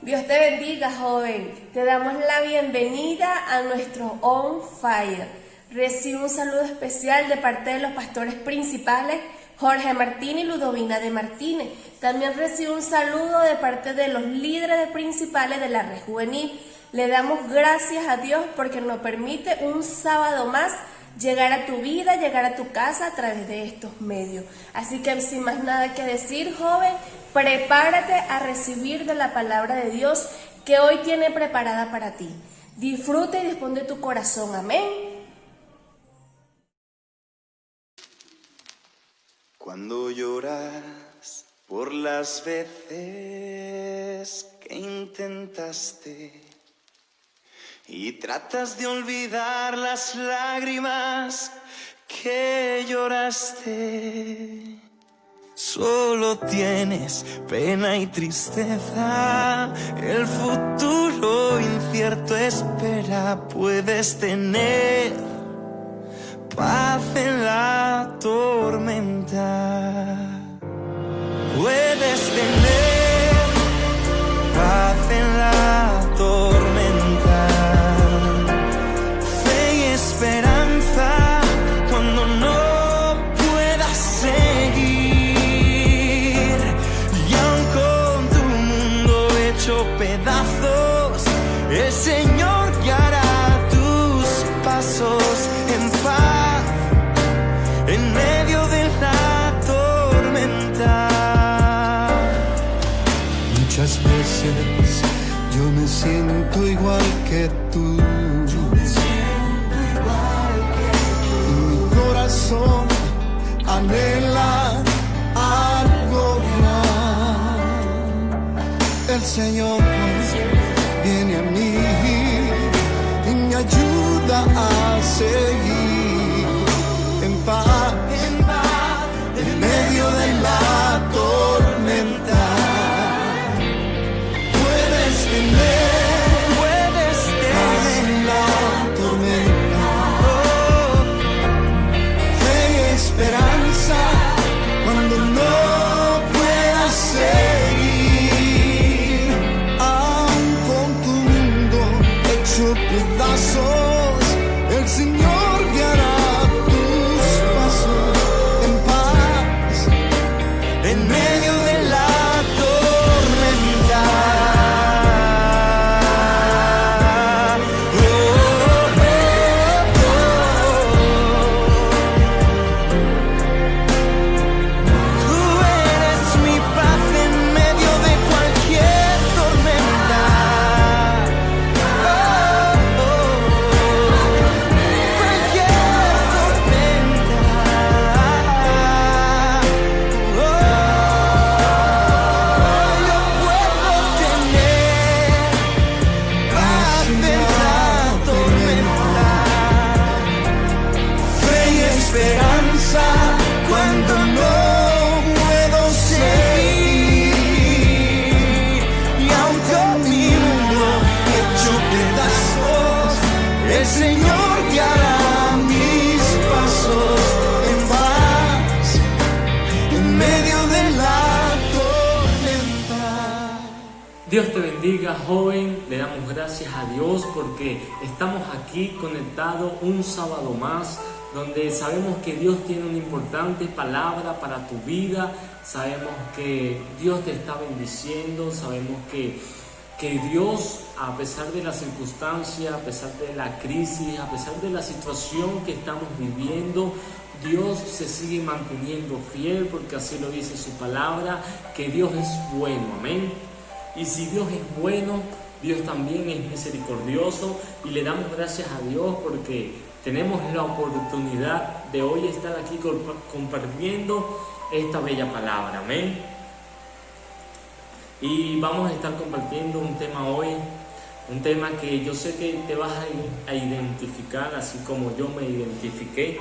Dios te bendiga, joven. Te damos la bienvenida a nuestro On Fire. Recibe un saludo especial de parte de los pastores principales Jorge Martínez y Ludovina de Martínez. También recibe un saludo de parte de los líderes principales de la Red Juvenil. Le damos gracias a Dios porque nos permite un sábado más llegar a tu vida, llegar a tu casa a través de estos medios. Así que sin más nada que decir, joven, prepárate a recibir de la palabra de Dios que hoy tiene preparada para ti. Disfruta y dispón de tu corazón. Amén. Cuando lloras por las veces que intentaste y tratas de olvidar las lágrimas que lloraste, solo tienes pena y tristeza, el futuro incierto espera. Puedes tener paz en la tormenta, puedes tener paz en la tormenta, fe y esperanza cuando no puedas seguir, y aun con tu mundo hecho pedazos, el Señor guiará tus pasos en paz en medio de la tormenta. Muchas veces yo me siento igual que tú. Y mi corazón anhela algo más. El Señor viene a mí y me ayuda a seguir en paz en medio de la tormenta. Puedes tener paz en la tormenta, fe y esperanza cuando no puedas seguir, aun con tu mundo hecho pedazos, el Señor guiará tus pasos en paz en medio de la tormenta. Tú eres mi paz en medio de cualquier tormenta. Cuando no puedo seguir, y aun con mi mundo hecho pedazos, el Señor guiará mis pasos en paz en medio de la tormenta. Dios te bendiga, joven. Le damos gracias a Dios porque estamos aquí conectados un sábado más, donde sabemos que Dios tiene una importante palabra para tu vida, sabemos que Dios te está bendiciendo, sabemos que Dios, a pesar de las circunstancias, a pesar de la crisis, a pesar de la situación que estamos viviendo, Dios se sigue manteniendo fiel, porque así lo dice su palabra, que Dios es bueno, amén. Y si Dios es bueno, Dios también es misericordioso, y le damos gracias a Dios porque tenemos la oportunidad de hoy estar aquí compartiendo esta bella palabra, amén. Y vamos a estar compartiendo un tema hoy, un tema que yo sé que te vas a identificar, así como yo me identifiqué,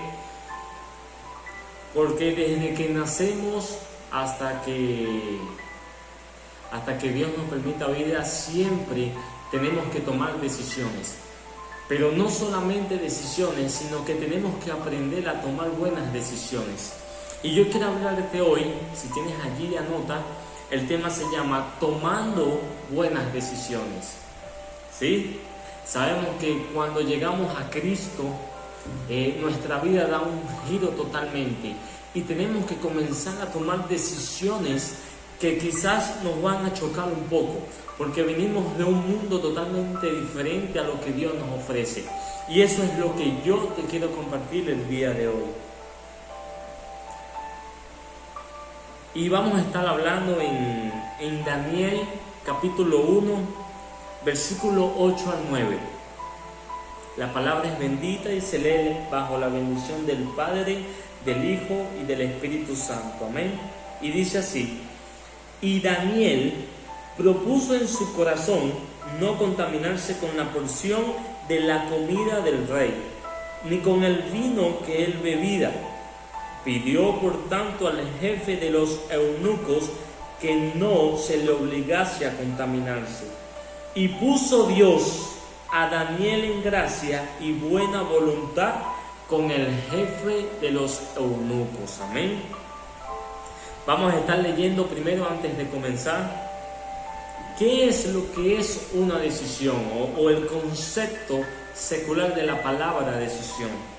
porque desde que nacemos hasta que Dios nos permita vida, siempre tenemos que tomar decisiones. Pero no solamente decisiones, sino que tenemos que aprender a tomar buenas decisiones. Y yo quiero hablarte hoy, si tienes allí, anota, El tema se llama Tomando Buenas Decisiones. ¿Sí? Sabemos que cuando llegamos a Cristo, nuestra vida da un giro totalmente y tenemos que comenzar a tomar decisiones que quizás nos van a chocar un poco, porque venimos de un mundo totalmente diferente a lo que Dios nos ofrece. Y eso es lo que yo te quiero compartir el día de hoy. Y vamos a estar hablando en Daniel capítulo 1, versículo 8 al 9. La palabra es bendita y se lee bajo la bendición del Padre, del Hijo y del Espíritu Santo. Amén. Y dice así: y Daniel propuso en su corazón no contaminarse con la porción de la comida del rey, ni con el vino que él bebía. Pidió por tanto al jefe de los eunucos que no se le obligase a contaminarse. Y puso Dios a Daniel en gracia y buena voluntad con el jefe de los eunucos. Amén. Vamos a estar leyendo primero, antes de comenzar, qué es lo que es una decisión o el concepto secular de la palabra decisión.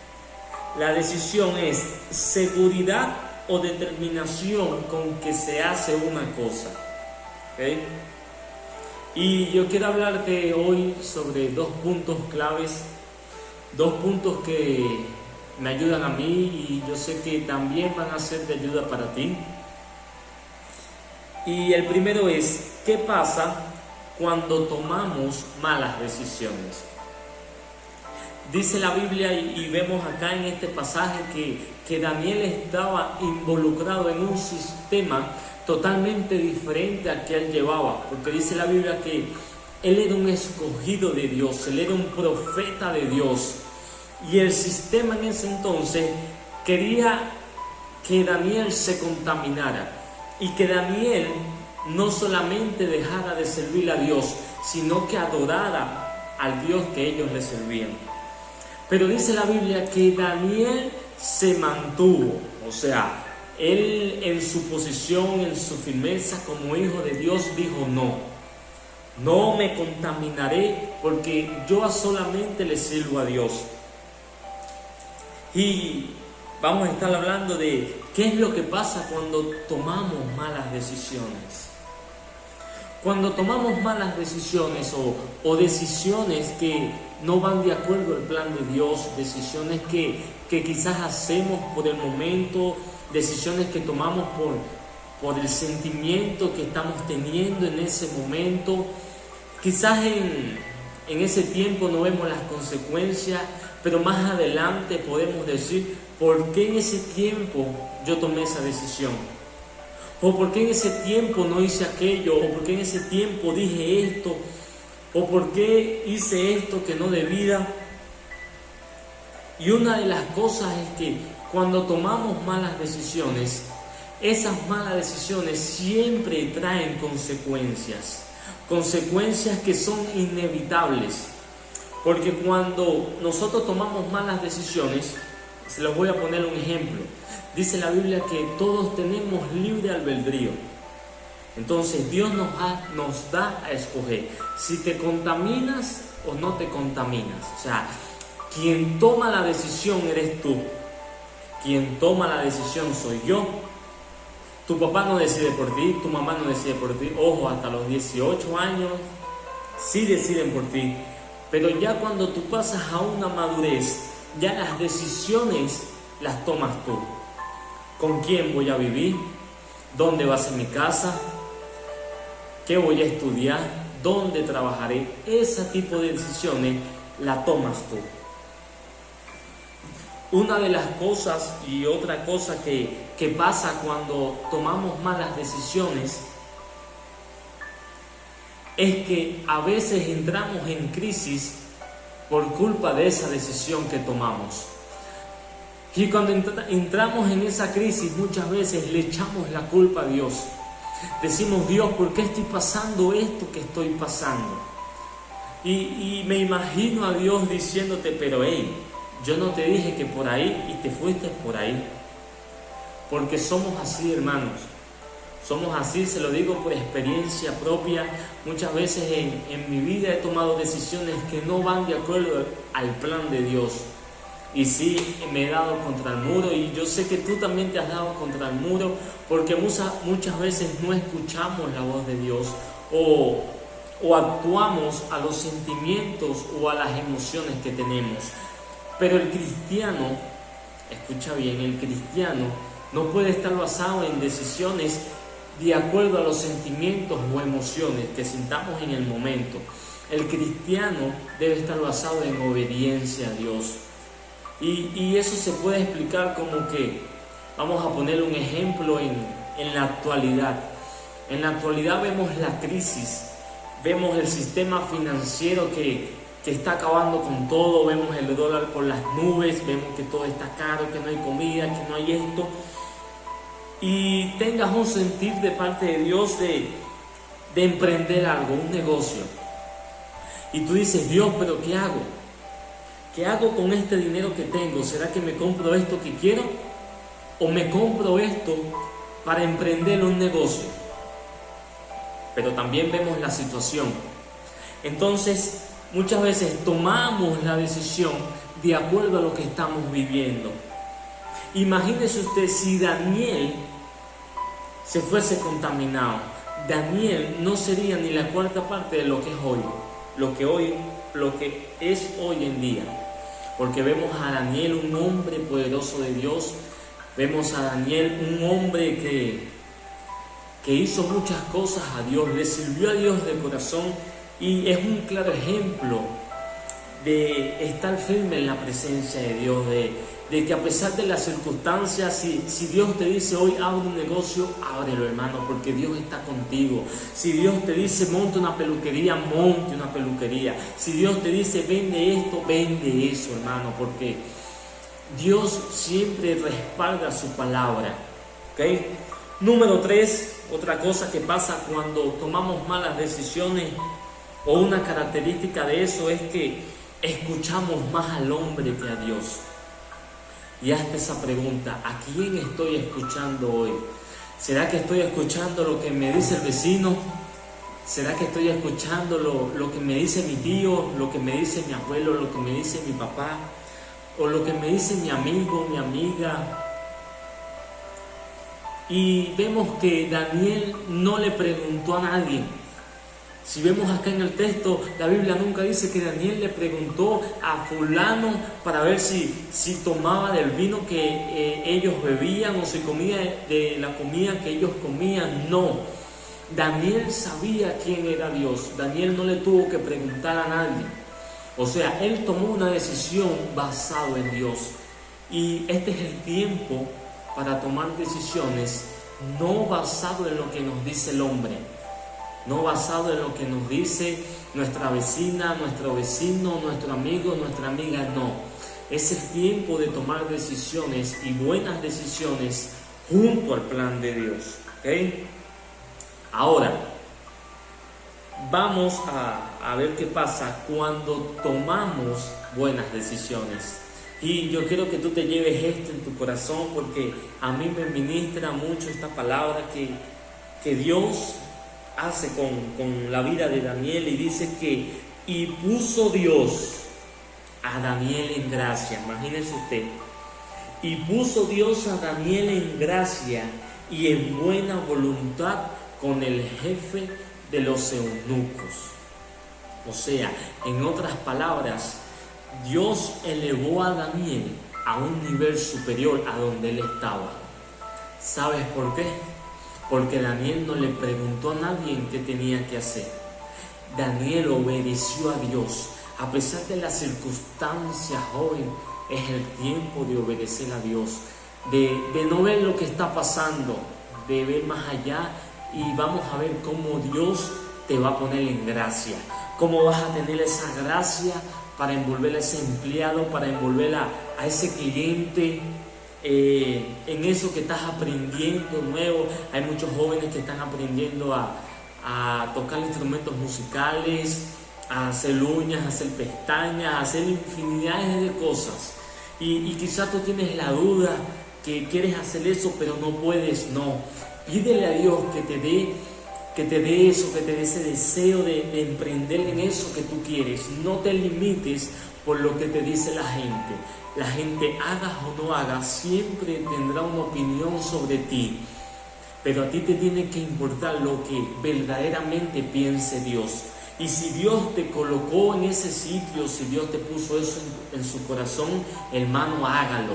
La decisión es seguridad o determinación con que se hace una cosa. ¿Okay? Y yo quiero hablarte hoy sobre dos puntos claves, dos puntos que me ayudan a mí y yo sé que también van a ser de ayuda para ti. Y el primero es, ¿qué pasa cuando tomamos malas decisiones? Dice la Biblia y vemos acá en este pasaje que Daniel estaba involucrado en un sistema totalmente diferente al que él llevaba, porque dice la Biblia que él era un escogido de Dios, él era un profeta de Dios, y el sistema en ese entonces quería que Daniel se contaminara y que Daniel no solamente dejara de servir a Dios, sino que adorara al Dios que ellos le servían. Pero dice la Biblia que Daniel se mantuvo, o sea, él en su posición, en su firmeza como hijo de Dios, dijo no me contaminaré porque yo solamente le sirvo a Dios. Y vamos a estar hablando de qué es lo que pasa cuando tomamos malas decisiones. Cuando tomamos malas decisiones o decisiones que no van de acuerdo al plan de Dios, decisiones que quizás hacemos por el momento, decisiones que tomamos por el sentimiento que estamos teniendo en ese momento. Quizás en ese tiempo no vemos las consecuencias, pero más adelante podemos decir, ¿por qué en ese tiempo yo tomé esa decisión? ¿O por qué en ese tiempo no hice aquello? ¿O por qué en ese tiempo dije esto? ¿O por qué hice esto que no debía? Y una de las cosas es que cuando tomamos malas decisiones, esas malas decisiones siempre traen consecuencias. Consecuencias que son inevitables. Porque cuando nosotros tomamos malas decisiones, se los voy a poner un ejemplo. Dice la Biblia que todos tenemos libre albedrío. Entonces Dios nos da a escoger si te contaminas o no te contaminas. O sea, quien toma la decisión eres tú. Quien toma la decisión soy yo. Tu papá no decide por ti, tu mamá no decide por ti. Ojo, hasta los 18 años sí deciden por ti. Pero ya cuando tú pasas a una madurez, ya las decisiones las tomas tú. ¿Con quién voy a vivir? ¿Dónde va a ser mi casa? ¿Qué voy a estudiar? ¿Dónde trabajaré? Ese tipo de decisiones las tomas tú. Una de las cosas y otra cosa que pasa cuando tomamos malas decisiones es que a veces entramos en crisis por culpa de esa decisión que tomamos. Y cuando entramos en esa crisis, muchas veces le echamos la culpa a Dios. Decimos, Dios, ¿por qué estoy pasando esto que estoy pasando? Y me imagino a Dios diciéndote, pero hey, yo no te dije que por ahí y te fuiste por ahí. Porque somos así, hermanos. Somos así, se lo digo por experiencia propia. Muchas veces en mi vida he tomado decisiones que no van de acuerdo al plan de Dios. Y sí, me he dado contra el muro, y yo sé que tú también te has dado contra el muro, porque muchas veces no escuchamos la voz de Dios o actuamos a los sentimientos o a las emociones que tenemos. Pero el cristiano, escucha bien, el cristiano no puede estar basado en decisiones de acuerdo a los sentimientos o emociones que sintamos en el momento. El cristiano debe estar basado en obediencia a Dios. Y eso se puede explicar como que, vamos a poner un ejemplo en la actualidad. En la actualidad vemos la crisis, vemos el sistema financiero que está acabando con todo, vemos el dólar por las nubes, vemos que todo está caro, que no hay comida, que no hay esto. Y tengas un sentir de parte de Dios de emprender algo, un negocio. Y tú dices, Dios, ¿pero qué hago? ¿Qué hago con este dinero que tengo? ¿Será que me compro esto que quiero? ¿O me compro esto para emprender un negocio? Pero también vemos la situación. Entonces, muchas veces tomamos la decisión de acuerdo a lo que estamos viviendo. Imagínese usted si Daniel se fuese contaminado. Daniel no sería ni la cuarta parte de lo que es hoy, lo que es hoy en día. Porque vemos a Daniel, un hombre poderoso de Dios. Vemos a Daniel, un hombre que hizo muchas cosas a Dios, le sirvió a Dios de corazón, y es un claro ejemplo de estar firme en la presencia de Dios, de que a pesar de las circunstancias, si Dios te dice hoy abre un negocio, ábrelo, hermano, porque Dios está contigo. Si Dios te dice monte una peluquería, monte una peluquería. Si Dios te dice vende esto, vende eso, hermano, porque Dios siempre respalda su palabra. ¿Okay? Número 3, otra cosa que pasa cuando tomamos malas decisiones, o una característica de eso, es que escuchamos más al hombre que a Dios. Y hazte esa pregunta: ¿a quién estoy escuchando hoy? ¿Será que estoy escuchando lo que me dice el vecino? ¿Será que estoy escuchando lo que me dice mi tío, lo que me dice mi abuelo, lo que me dice mi papá, o lo que me dice mi amigo, mi amiga? Y vemos que Daniel no le preguntó a nadie. Si vemos acá en el texto, la Biblia nunca dice que Daniel le preguntó a fulano para ver si tomaba del vino que ellos bebían, o si comía de la comida que ellos comían. No, Daniel sabía quién era Dios. Daniel no le tuvo que preguntar a nadie. O sea, él tomó una decisión basado en Dios. Y este es el tiempo para tomar decisiones no basado en lo que nos dice el hombre, no basado en lo que nos dice nuestra vecina, nuestro vecino, nuestro amigo, nuestra amiga. No, es el tiempo de tomar decisiones, y buenas decisiones, junto al plan de Dios. ¿Okay? Ahora, vamos a ver qué pasa cuando tomamos buenas decisiones. Y yo quiero que tú te lleves esto en tu corazón, porque a mí me ministra mucho esta palabra que Dios hace con la vida de Daniel. Y dice que y puso Dios a Daniel en gracia. Imagínense usted, y puso Dios a Daniel en gracia y en buena voluntad con el jefe de los eunucos. O sea, en otras palabras, Dios elevó a Daniel a un nivel superior a donde él estaba. ¿Sabes por qué? Porque Daniel no le preguntó a nadie qué tenía que hacer. Daniel obedeció a Dios. A pesar de las circunstancias, joven, es el tiempo de obedecer a Dios, de no ver lo que está pasando, de ver más allá, y vamos a ver cómo Dios te va a poner en gracia, cómo vas a tener esa gracia para envolver a ese empleado, para envolver a ese cliente en eso que estás aprendiendo nuevo. Hay muchos jóvenes que están aprendiendo a tocar instrumentos musicales, a hacer uñas, a hacer pestañas, a hacer infinidades de cosas. Y quizás tú tienes la duda que quieres hacer eso, pero no puedes. No, Pídele a Dios que te dé eso, que te dé ese deseo de emprender en eso que tú quieres. No te limites por lo que te dice la gente. La gente, hagas o no hagas, siempre tendrá una opinión sobre ti. Pero a ti te tiene que importar lo que verdaderamente piense Dios. Y si Dios te colocó en ese sitio, si Dios te puso eso en su corazón, hermano, hágalo.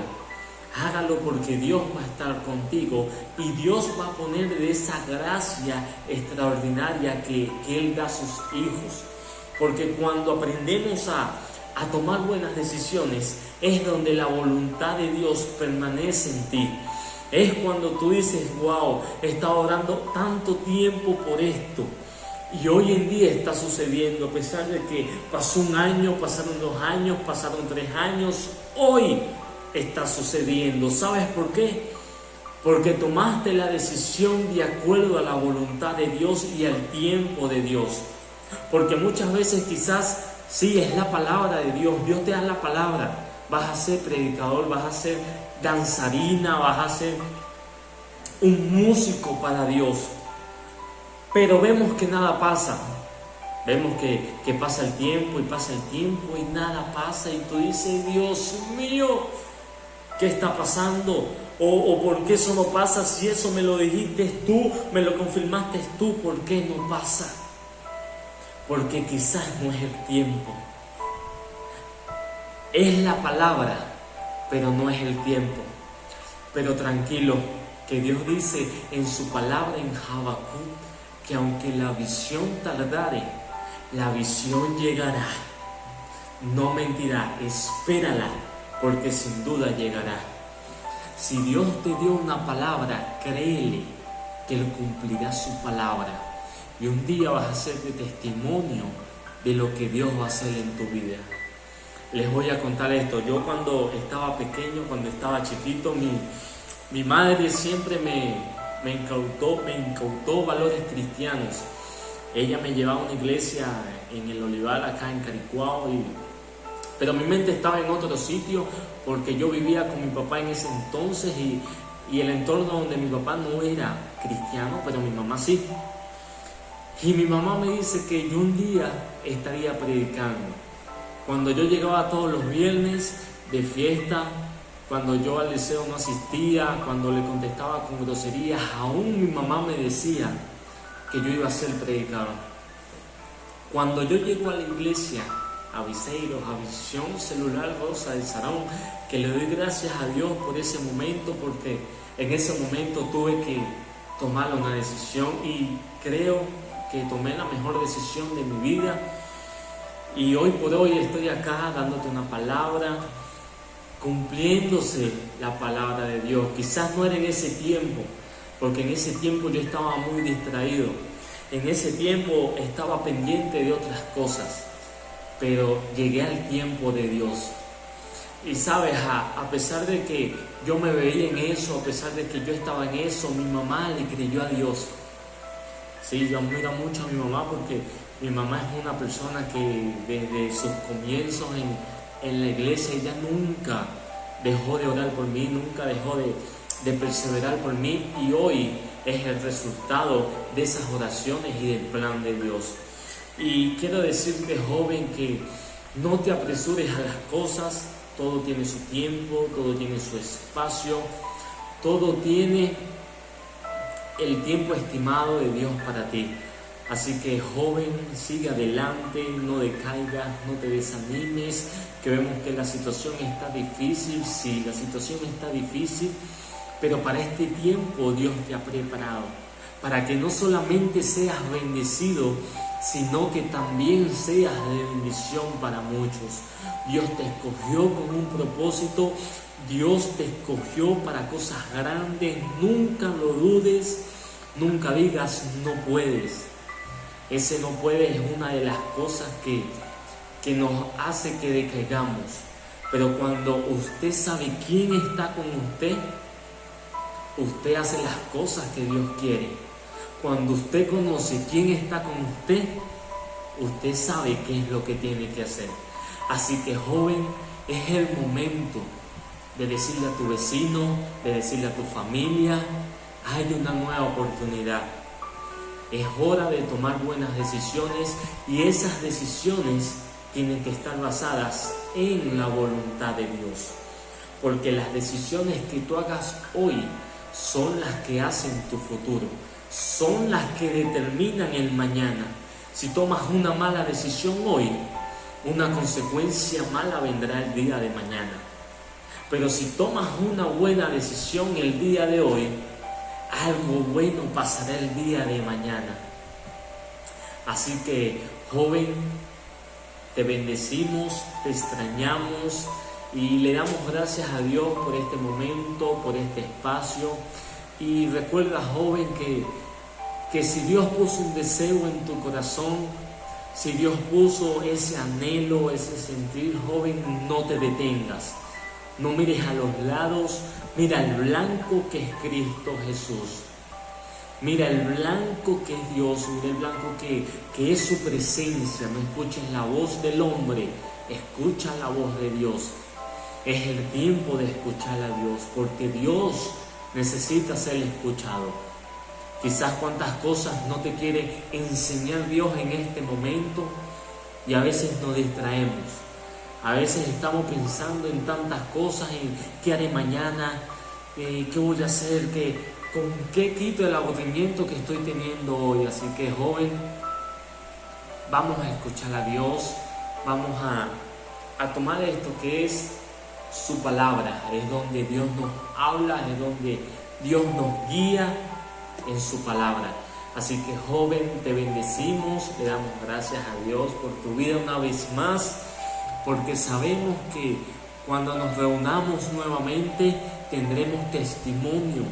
Hágalo porque Dios va a estar contigo y Dios va a poner de esa gracia extraordinaria que Él da a sus hijos. Porque cuando aprendemos a tomar buenas decisiones, es donde la voluntad de Dios permanece en ti. Es cuando tú dices, wow, he estado orando tanto tiempo por esto y hoy en día está sucediendo, a pesar de que pasó un año, pasaron 2 años, pasaron 3 años, hoy está sucediendo. ¿Sabes por qué? Porque tomaste la decisión de acuerdo a la voluntad de Dios y al tiempo de Dios. Porque muchas veces quizás sí es la palabra de Dios, Dios te da la palabra, vas a ser predicador, vas a ser danzarina, vas a ser un músico para Dios, pero vemos que nada pasa. Vemos que pasa el tiempo y nada pasa, y tú dices, Dios mío, ¿qué está pasando? O ¿por qué eso no pasa? Si eso me lo dijiste tú, me lo confirmaste tú, ¿por qué no pasa? Porque quizás no es el tiempo. Es la palabra, pero no es el tiempo. Pero tranquilo, que Dios dice en su palabra en Habacuc que aunque la visión tardare, la visión llegará. No mentirá, espérala, porque sin duda llegará. Si Dios te dio una palabra, créele que Él cumplirá su palabra. Y un día vas a ser de testimonio de lo que Dios va a hacer en tu vida. Les voy a contar esto. Yo cuando estaba pequeño, cuando estaba chiquito, mi madre siempre me incautó valores cristianos. Ella me llevaba a una iglesia en el Olivar, acá en Caricuao, pero mi mente estaba en otro sitio porque yo vivía con mi papá en ese entonces y el entorno donde mi papá no era cristiano, pero mi mamá sí. Y mi mamá me dice que yo un día estaría predicando. Cuando yo llegaba todos los viernes de fiesta, cuando yo al liceo no asistía, cuando le contestaba con groserías, aún mi mamá me decía que yo iba a ser predicador. Cuando yo llego a la iglesia, a Viceiros, a Visión Celular Rosa del Sarón, que le doy gracias a Dios por ese momento, porque en ese momento tuve que tomar una decisión y creo que tomé la mejor decisión de mi vida. Y hoy por hoy estoy acá dándote una palabra, cumpliéndose la palabra de Dios. Quizás no era en ese tiempo, porque en ese tiempo yo estaba muy distraído. En ese tiempo estaba pendiente de otras cosas, pero llegué al tiempo de Dios. Y sabes, a pesar de que yo me veía en eso, a pesar de que yo estaba en eso, mi mamá le creyó a Dios. Sí, yo admiro mucho a mi mamá porque mi mamá es una persona que desde sus comienzos en la iglesia, ella nunca dejó de orar por mí, nunca dejó de perseverar por mí, y hoy es el resultado de esas oraciones y del plan de Dios. Y quiero decirte, joven, que no te apresures a las cosas. Todo tiene su tiempo, todo tiene su espacio, todo tiene el tiempo estimado de Dios para ti. Así que, joven, sigue adelante, no decaigas, no te desanimes, que vemos que la situación está difícil. Sí, la situación está difícil, pero para este tiempo Dios te ha preparado, para que no solamente seas bendecido, sino que también seas de bendición para muchos. Dios te escogió con un propósito, Dios te escogió para cosas grandes. Nunca lo dudes, nunca digas no puedes. Ese no puedes es una de las cosas que nos hace que decaigamos. Pero cuando usted sabe quién está con usted, usted hace las cosas que Dios quiere. Cuando usted conoce quién está con usted, usted sabe qué es lo que tiene que hacer. Así que, joven, es el momento de decirle a tu vecino, de decirle a tu familia, hay una nueva oportunidad. Es hora de tomar buenas decisiones y esas decisiones tienen que estar basadas en la voluntad de Dios. Porque las decisiones que tú hagas hoy son las que hacen tu futuro, son las que determinan el mañana. Si tomas una mala decisión hoy, una consecuencia mala vendrá el día de mañana. Pero si tomas una buena decisión el día de hoy, algo bueno pasará el día de mañana. Así que, joven, te bendecimos, te extrañamos y le damos gracias a Dios por este momento, por este espacio. Y recuerda, joven, que si Dios puso un deseo en tu corazón, si Dios puso ese anhelo, ese sentir, joven, no te detengas. No mires a los lados, mira el blanco que es Cristo Jesús. Mira el blanco que es Dios, mira el blanco que es su presencia. No escuches la voz del hombre, escucha la voz de Dios. Es el tiempo de escuchar a Dios, porque Dios necesita ser escuchado. Quizás cuántas cosas no te quiere enseñar Dios en este momento y a veces nos distraemos. A veces estamos pensando en tantas cosas, en qué haré mañana, qué voy a hacer, con qué quito el aburrimiento que estoy teniendo hoy. Así que, joven, vamos a escuchar a Dios, vamos a tomar esto que es su palabra. Es donde Dios nos habla, es donde Dios nos guía en su palabra. Así que, joven, te bendecimos, le damos gracias a Dios por tu vida una vez más, porque sabemos que cuando nos reunamos nuevamente tendremos testimonio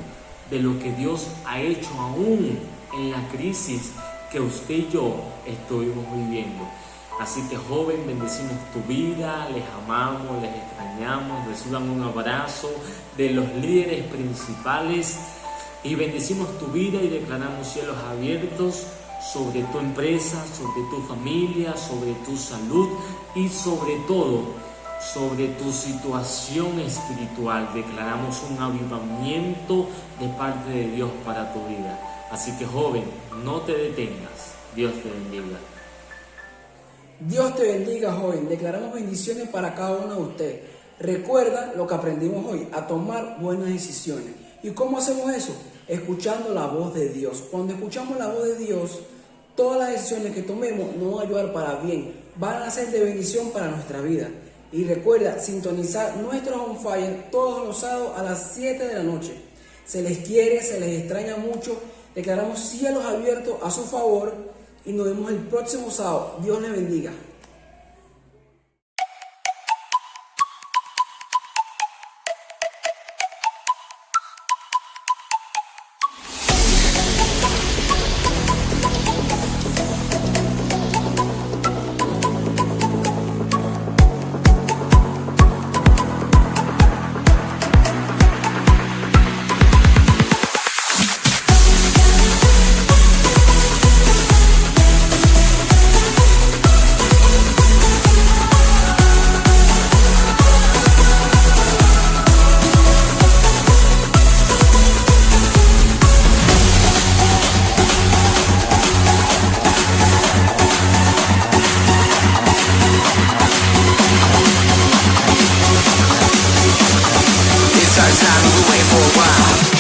de lo que Dios ha hecho aún en la crisis que usted y yo estuvimos viviendo. Así que, joven, bendecimos tu vida, les amamos, les extrañamos, reciban un abrazo de los líderes principales y bendecimos tu vida y declaramos cielos abiertos sobre tu empresa, sobre tu familia, sobre tu salud y sobre todo, sobre tu situación espiritual. Declaramos un avivamiento de parte de Dios para tu vida. Así que, joven, no te detengas. Dios te bendiga. Dios te bendiga, joven. Declaramos bendiciones para cada uno de ustedes. Recuerda lo que aprendimos hoy, a tomar buenas decisiones. ¿Y cómo hacemos eso? Escuchando la voz de Dios. Cuando escuchamos la voz de Dios, todas las decisiones que tomemos nos van a ayudar para bien, van a ser de bendición para nuestra vida. Y recuerda sintonizar nuestros On Fire todos los sábados a las 7 de la noche. Se les quiere, se les extraña mucho. Declaramos cielos abiertos a su favor y nos vemos el próximo sábado. Dios les bendiga. It's our time to wait for a while.